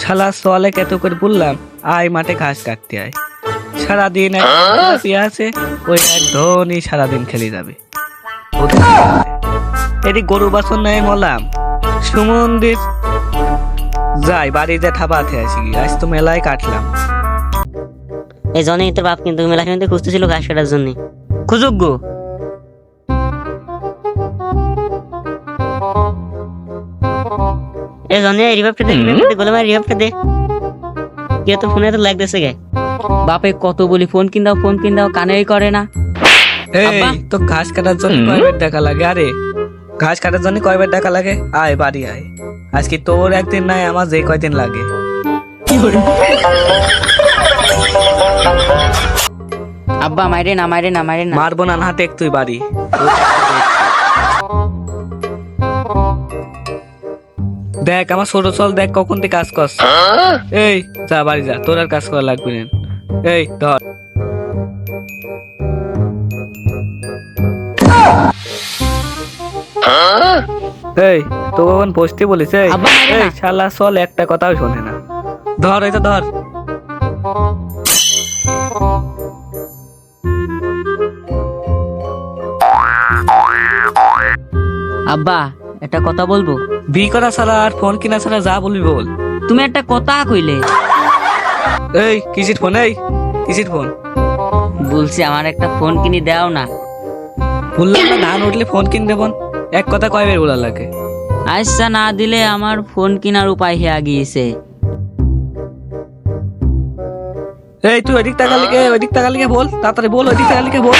শালা সোয়ালে কত করে বললাম আয় মাঠে ঘাস কাটতে আয়, সারাদিন আছে ওই এক ধনই সারাদিন খেলে যাবে। এটি গরু বাছর নাই মলাম সুমন্দির যাই বাড়ি যা ঠাপাতে আসি, আজ তো মেলায় কাটলাম। এই জন্যই তোর বাপ কিন্তু মেলা কিন্তু খুঁজতেছিল ঘাস কাটার জন্য। খুঁজুক গো। এই জন্য রিভাইভটা দে, গোলাম রিভাইভটা দে। কি তো ফোনে তো লাগতেছে গে। বাপে কত বলি ফোন কিন দাও কানেই করে না। এই তো ঘাস কাটার জন্য কয়বার টাকা লাগে? আরে ঘাস কাটার জন্য কয়বার টাকা লাগে? আয় বাড়ি আয়, আজকে তোর একদিন নাই আমার যে কয়দিন লাগে। আব্বা মাইরে না। মারবো না হাতে তুই বাড়ি। দেখ আমার ছোট চল দেখ কখন তুই কাজ করছ। এই যা বাড়ি যা, তোর আর কাজ করা লাগবে না। এই ধর এই তো বসতে বলিস। এই শালা চল একটা কথাও শোনে না। ধর এটা ধর। আব্বা একটা কথা বলবো। বি করা ছাড়া আর ফোন কিনা ছাড়া যা বলবি বল। তুমি একটা কথা কইলে। এই কিসির ফোন? এই কিসির ফোন? বলছি আমার একটা ফোন কিনে দাও না। বললাম না ধান উঠলে ফোন কিন দেবন, এক কথা কয়বার বলা লাগে। আচ্ছা না দিলে আমার ফোন কেনার উপায় হয়ে গিয়েছে। এই তুই ওইদিক তাকালিকে বল, তাড়াতাড়ি বল, ওইদিক তাকালিকে বল।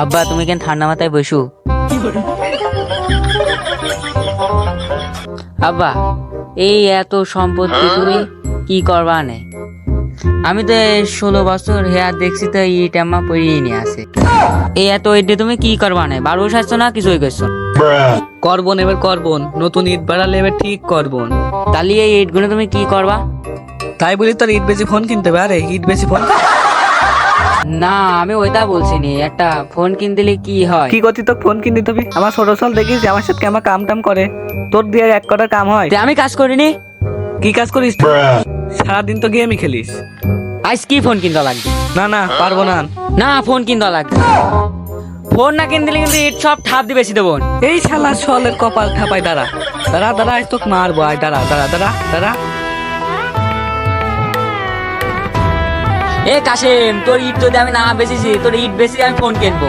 আব্বা তুমি কেন ঠান্ডা মাথায় বসু। আব্বা এই এত সম্পত্তি তুমি কি করবা নে? আমি তো 16 বছর হেয়ার দেখছি তো ইট আমা পড়িয়ে নিয়ে আসে। এই এত ইট তুমি কি করবা নে? 12 বছর আসছো না কিছুই করছো? করবন এবার করবন, নতুন ইট বাড়ালে এবার ঠিক করবন। তাহলে এই ইট গুলো তুমি কি করবা? তাই বলি তোর ইট বেশি ফোন কিনতে হবে। আরে ইট বেশি ফোন না আমি ওইটা বলছি নি, একটা ফোন কিন দিলে কি হয়? কি করতি তোর ফোন কিন দিতে হবে? আমার ছোট চল দেখিস আমার সাথে কেমন কাম টাম করে, তোর দিয়ে এক কটা কাম হয়। আমি কাজ করিনি। কি কাজ করিস? সারাদিন তো গেমই খেলিস। আজ কি ফোন কিনতে লাগবে? না পারবো না। না ফোন কিনতে লাগবে। ফোন না কিন দিলে কিন্তু ইট সব ঠাপ দিয়ে বেশি দেবো। এই শালা চলের কপাল ঠাপাই। দাঁড়া আজ তোকে মারবো। আয় দাঁড়া। এ কাশেম তোর ইট যদি আমি না বেচেছি, তোর ইট বেশি আমি ফোন কিনবো।